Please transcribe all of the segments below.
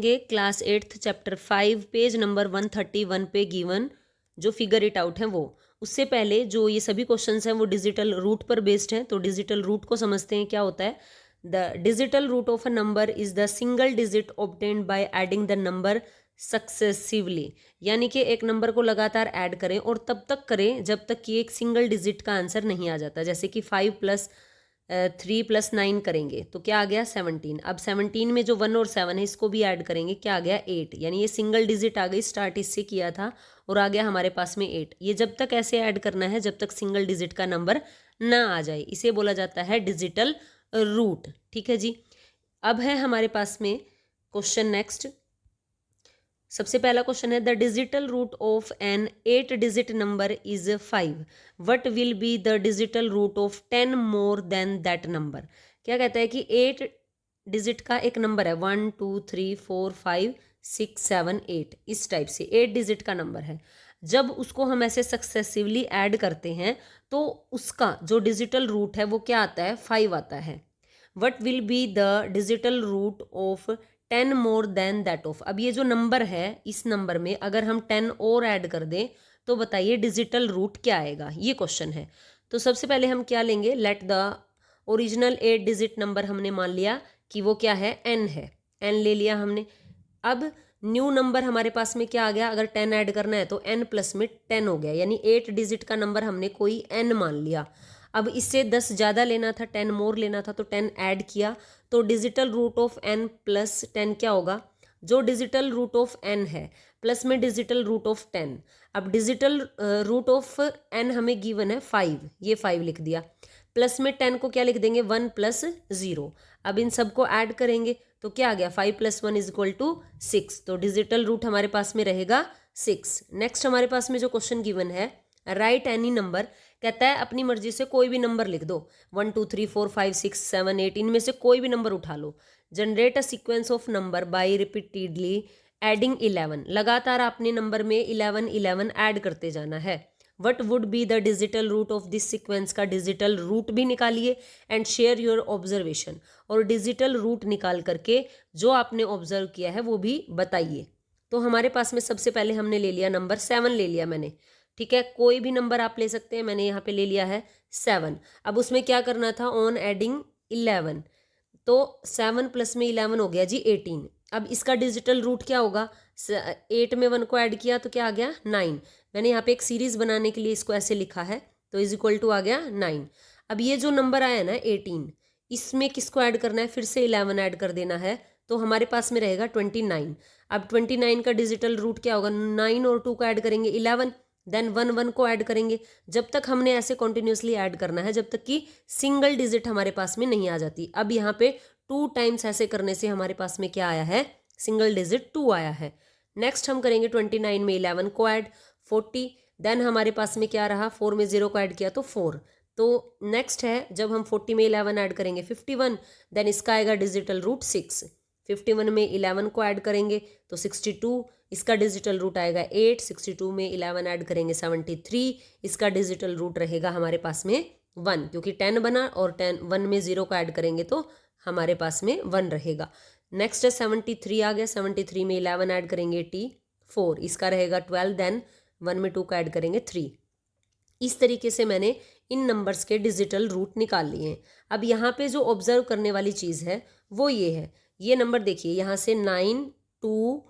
ये class 8th chapter 5 page number 131 पे given जो फिगर इट आउट है वो। उससे पहले जो ये सभी क्वेश्चंस हैं वो डिजिटल रूट पर बेस्ड हैं, तो डिजिटल रूट को समझते हैं क्या होता है। The digital root of a number is the single digit obtained by adding the number successively, यानी कि एक नंबर को लगातार ऐड करें और तब तक करें जब तक कि एक सिंगल डिजिट का आंसर नहीं आ जाता। जैसे कि 5+3+9 करेंगे तो क्या आ गया 17। अब 17 में जो 1 और 7 है इसको भी ऐड करेंगे, क्या आ गया 8, यानी ये सिंगल डिजिट आ गई, स्टार्ट इससे किया था और आ गया हमारे पास में 8। ये जब तक ऐसे ऐड करना है जब तक सिंगल डिजिट का नंबर ना आ जाए, इसे बोला जाता है डिजिटल रूट। ठीक है जी। अब है हमारे पास में क्वेश्चन नेक्स्ट। सबसे पहला क्वेश्चन है the digital root of an 8 digit number is 5, what will be the digital root of 10 more than that number. क्या कहता है कि 8 डिजिट का एक नंबर है, 1 2 3 4 5 6 7 8, इस टाइप से 8 डिजिट का नंबर है। जब उसको हम ऐसे सक्सेसिवली ऐड करते हैं तो उसका जो डिजिटल रूट है वो क्या आता है 5 आता है। What will be the digital root of 10 more than that of. अब ये जो नंबर है इस नंबर में अगर हम 10 और ऐड कर दें तो बताइए डिजिटल रूट क्या आएगा, ये क्वेश्चन है। तो सबसे पहले हम क्या लेंगे, let the original 8 digit number हमने मान लिया कि वो क्या है n है, n ले लिया हमने। अब न्यू नंबर हमारे पास में क्या आ गया, अगर 10 ऐड करना है तो n प्लस में 10 हो गया, यानी 8 डिजिट का नंबर हमने कोई n मान लिया। अब इससे 10 ज़्यादा लेना था, 10 मोर लेना था, तो 10 ऐड किया, तो digital root of n plus 10 क्या होगा, जो डिजिटल रूट ऑफ n है प्लस में डिजिटल रूट ऑफ 10। अब डिजिटल रूट ऑफ n हमें गिवन है 5, ये 5 लिख दिया, प्लस में 10 को क्या लिख देंगे 1 + 0। अब इन सबको ऐड करेंगे तो क्या आ गया 5 + 1 = 6, तो डिजिटल रूट हमारे पास में रहेगा 6। नेक्स्ट हमारे पास में जो क्वेश्चन गिवन है राइट एनी नंबर, कहता है अपनी मर्जी से कोई भी नंबर लिख दो, 1 2 3 4 5 6 7 8, इनमें से कोई भी नंबर उठा लो। Generate a sequence of number by repeatedly adding 11, लगातार आपने नंबर में 11 11 ऐड करते जाना है। What would be the digital root of this sequence, का डिजिटल रूट भी निकालिए एंड शेयर योर ऑब्जर्वेशन, और डिजिटल रूट निकाल करके जो आपने ऑब्जर्व किया है वो भी बताइए। तो हमारे पास में सबसे पहले हमने ले लिया नंबर 7 ले लिया मैंने, ठीक है, कोई भी नंबर आप ले सकते हैं, मैंने यहाँ पे ले लिया है 7। अब उसमें क्या करना था, ऑन एडिंग 11, तो 7 प्लस में 11 हो गया जी 18। अब इसका डिजिटल रूट क्या होगा, 8 में 1 को ऐड किया तो क्या आ गया 9। मैंने यहाँ पे एक सीरीज बनाने के लिए इसको ऐसे लिखा है, तो इज इक्वल टू आ गया 9। अब ये जो नंबर आया ना 18, इसमें किसको ऐड करना है, फिर से 11 ऐड कर देना है, तो हमारे पास में रहेगा 29। अब 29 का डिजिटल रूट क्या होगा, 9 और 2 को ऐड करेंगे 11, देन 1 1 को ऐड करेंगे। जब तक हमने ऐसे कॉन्टिन्यूसली ऐड करना है जब तक कि सिंगल डिजिट हमारे पास में नहीं आ जाती। अब यहाँ पे 2 टाइम्स ऐसे करने से हमारे पास में क्या आया है, सिंगल डिजिट 2 आया है। नेक्स्ट हम करेंगे 29 में 11 को ऐड 40, देन हमारे पास में क्या रहा, 4 में 0 को ऐड किया तो 4। तो नेक्स्ट है जब हम 40 में 11 ऐड करेंगे 51, देन इसका आएगा डिजिटल रूट 6। 51 में 11 को ऐड करेंगे तो 62, इसका डिजिटल रूट आएगा 8। 62 में 11 ऐड करेंगे 73, इसका डिजिटल रूट रहेगा हमारे पास में 1, क्योंकि 10 बना और 1 में 0 को ऐड करेंगे तो हमारे पास में 1 रहेगा। नेक्स्ट है 73 आ गया, 73 में 11 ऐड करेंगे 84, इसका रहेगा 12, देन 1 में 2 को ऐड करेंगे 3। इस तरीके से मैंने इन नंबर्स के डिजिटल रूट निकाल लिए हैं। अब यहाँ पे जो ऑब्जर्व करने वाली चीज़ है वो ये है, ये नंबर देखिए यहाँ से 9 2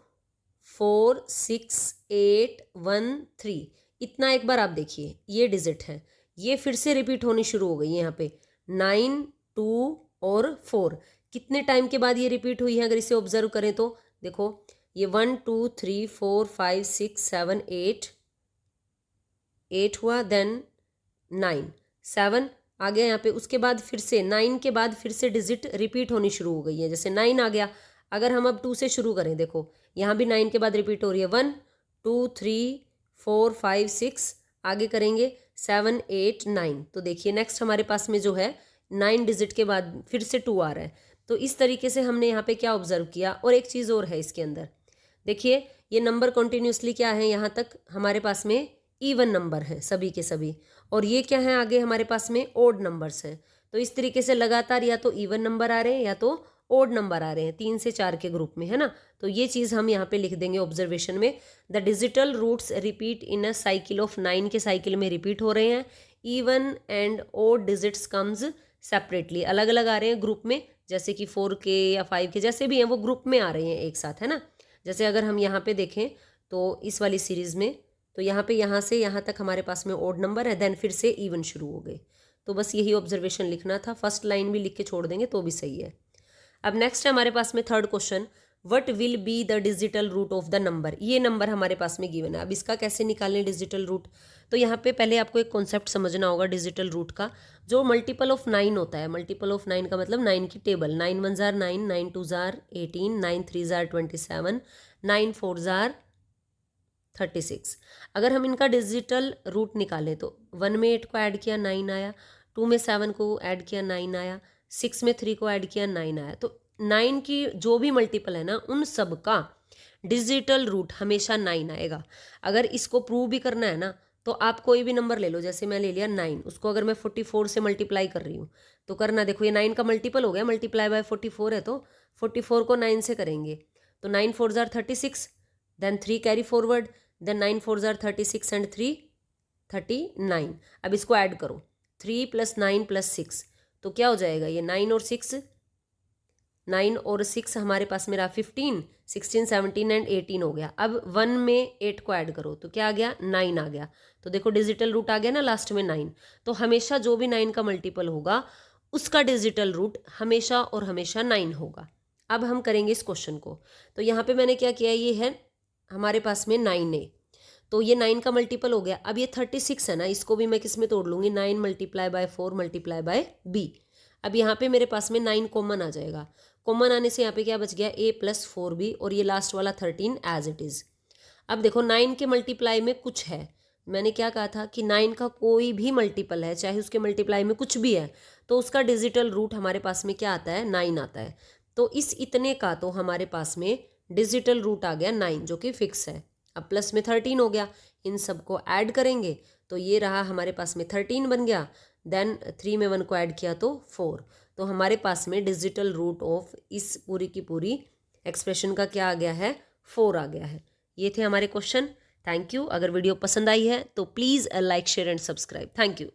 4 6 8 1 3, इतना एक बार आप देखिए ये डिजिट है, ये फिर से रिपीट होनी शुरू हो गई है यहाँ पे 9 2 और 4। कितने टाइम के बाद ये रिपीट हुई है अगर इसे ऑब्जर्व करें तो देखो ये 1 2 3 4 5 6 7 8 हुआ, देन 9 7 आ गया यहाँ पे। उसके बाद फिर से 9 के बाद फिर से डिजिट रिपीट होनी शुरू हो गई है, जैसे 9 आ गया। अगर हम अब 2 से शुरू करें देखो यहाँ भी 9 के बाद रिपीट हो रही है, 1 2 3 4 5 6, आगे करेंगे 7 8 9। तो देखिए नेक्स्ट हमारे पास में जो है 9 डिजिट के बाद फिर से 2 आ रहा है। तो इस तरीके से हमने यहाँ पे क्या ऑब्जर्व किया। और एक चीज़ और है इसके अंदर, देखिए ये नंबर कॉन्टिन्यूसली क्या है, यहाँ तक हमारे पास में इवन नंबर है सभी के सभी, और ये क्या है आगे हमारे पास में ओड नंबर्स हैं। तो इस तरीके से लगातार या तो इवन नंबर आ रहे हैं या तो ओड नंबर आ रहे हैं 3 से 4 के ग्रुप में, है ना। तो ये चीज़ हम यहाँ पे लिख देंगे ऑब्जर्वेशन में, the digital roots repeat in a cycle of 9 के साइकिल में रिपीट हो रहे हैं, even and odd digits comes separately, अलग अलग आ रहे हैं ग्रुप में, जैसे कि 4 के या 5 के जैसे भी हैं वो ग्रुप में आ रहे हैं एक साथ, है ना। जैसे अगर हम यहाँ पे देखें तो इस वाली सीरीज़ में, तो यहाँ पे यहाँ से यहाँ तक हमारे पास में ओड नंबर है, देन फिर से इवन शुरू हो गए। तो बस यही ऑब्जर्वेशन लिखना था, फर्स्ट लाइन भी लिख के छोड़ देंगे तो भी सही है। अब नेक्स्ट है हमारे पास में third question, what will be the digital root of the number. ये नंबर हमारे पास में गिवन है, अब इसका कैसे निकालें डिजिटल रूट। तो यहाँ पे पहले आपको एक कॉन्सेप्ट समझना होगा डिजिटल रूट का, जो मल्टीपल ऑफ 9 होता है। मल्टीपल ऑफ 9 का मतलब 9 की टेबल, 9 1 जार 9, 9 2 जार 18, 9 3 जार 27, 9 4 जार 36। अगर हम इनका डिजिटल रूट निकालें तो 1 में 8 को ऐड किया 9 आया, 2 में 7 को ऐड किया 9 आया, 6 में 3 को ऐड किया 9 आया। तो 9 की जो भी मल्टीपल है ना, उन सब का डिजिटल रूट हमेशा 9 आएगा। अगर इसको प्रूव भी करना है ना, तो आप कोई भी नंबर ले लो, जैसे मैं ले लिया 9, उसको अगर मैं 44 से मल्टीप्लाई कर रही हूँ तो करना, देखो ये 9 का मल्टीपल हो गया, मल्टीप्लाई बाय 44 है, तो 44 को 9 से करेंगे तो 9 4 जार 36, देन 3 कैरी फॉरवर्ड, देन 9 4 जार 36 एंड 3 39। अब इसको ऐड करो, 3 + 9 + 6, तो क्या हो जाएगा ये 9 और 6 हमारे पास मेरा 15, 16 17 एंड 18 हो गया। अब 1 में 8 को ऐड करो तो क्या आ गया 9 आ गया। तो देखो डिजिटल रूट आ गया ना लास्ट में 9। तो हमेशा जो भी 9 का मल्टीपल होगा उसका डिजिटल रूट हमेशा और हमेशा 9 होगा। अब हम करेंगे इस क्वेश्चन को। तो यहाँ पे मैंने क्या किया, ये है हमारे पास में 9A, तो ये 9 का मल्टीपल हो गया। अब ये 36 है ना, इसको भी मैं किस में तोड़ लूँगी, 9 × 4 × b। अब यहाँ पे मेरे पास में 9 कॉमन आ जाएगा, कॉमन आने से यहाँ पे क्या बच गया a + 4b, और ये लास्ट वाला 13 एज इट इज़। अब देखो 9 के मल्टीप्लाई में कुछ है, मैंने क्या कहा था कि 9 का कोई भी मल्टीपल है, चाहे उसके मल्टीप्लाई में कुछ भी है, तो उसका डिजिटल रूट हमारे पास में क्या आता है 9 आता है। तो इस इतने का तो हमारे पास में डिजिटल रूट आ गया 9, जो कि फिक्स है। अब प्लस में 13 हो गया, इन सबको ऐड करेंगे तो ये रहा हमारे पास में 13 बन गया, देन 3 में 1 को ऐड किया तो 4। तो हमारे पास में डिजिटल रूट ऑफ इस पूरी की पूरी एक्सप्रेशन का क्या आ गया है 4 आ गया है। ये थे हमारे क्वेश्चन। Thank you. अगर वीडियो पसंद आई है तो please like share and subscribe. Thank you.